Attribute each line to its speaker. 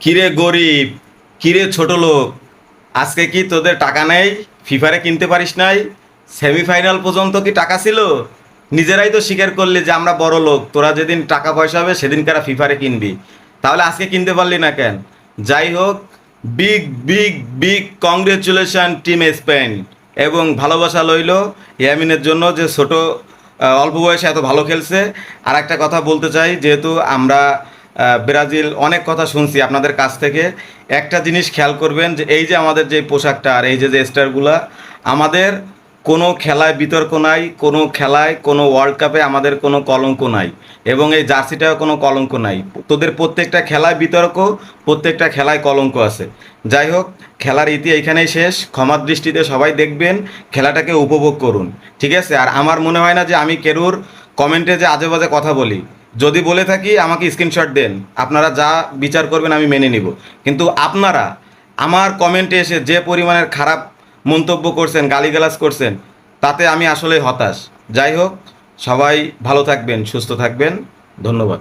Speaker 1: কিরে গরিব, কিরে ছোট লোক, আজকে কি তোদের টাকা নেই? ফিফারে কিনতে পারিস নাই? সেমিফাইনাল পর্যন্ত কি টাকা ছিল? নিজেরাই তো স্বীকার করলি যে আমরা বড় লোক, তোরা যেদিন টাকা পয়সা হবে সেদিন কারা ফিফারে কিনবি। তাহলে আজকে কিনতে পারলি না কেন? যাই হোক, big big big congratulation team Spain. এবং ভালোবাসা লইল ইয়ামিনের জন্য, যে ছোট অল্প বয়সে এত ভালো খেলছে। আর একটা কথা বলতে চাই, যেহেতু আমরা ব্রাজিল অনেক কথা শুনছি আপনাদের কাছ থেকে, একটা জিনিস খেয়াল করবেন, যে এই যে আমাদের যে পোশাকটা আর এই যে যে স্টারগুলা, আমাদের কোনো খেলায় বিতর্ক নাই, কোনো খেলায় কোনো ওয়ার্ল্ড কাপে আমাদের কোনো কলঙ্ক নাই, এবং এই জার্সিটাও কোনো কলঙ্ক নাই। তোদের প্রত্যেকটা খেলায় বিতর্ক, প্রত্যেকটা খেলায় কলঙ্ক আছে। যাই হোক, খেলার ইতি এইখানেই শেষ। ক্ষমার দৃষ্টিতে সবাই দেখবেন, খেলাটাকে উপভোগ করুন, ঠিক আছে? আর আমার মনে হয় না যে আমি কেরুর কমেন্টে যে আজে বাজে কথা বলি। যদি বলে থাকি আমাকে স্ক্রিনশট দেন, আপনারা যা বিচার করবেন আমি মেনে নিব। কিন্তু আপনারা আমার কমেন্টে এসে যে পরিমাণের খারাপ মন্তব্য করছেন, গালিগালাজ করছেন, তাতে আমি আসলে হতাশ। যাই হোক, সবাই ভালো থাকবেন, সুস্থ থাকবেন। ধন্যবাদ।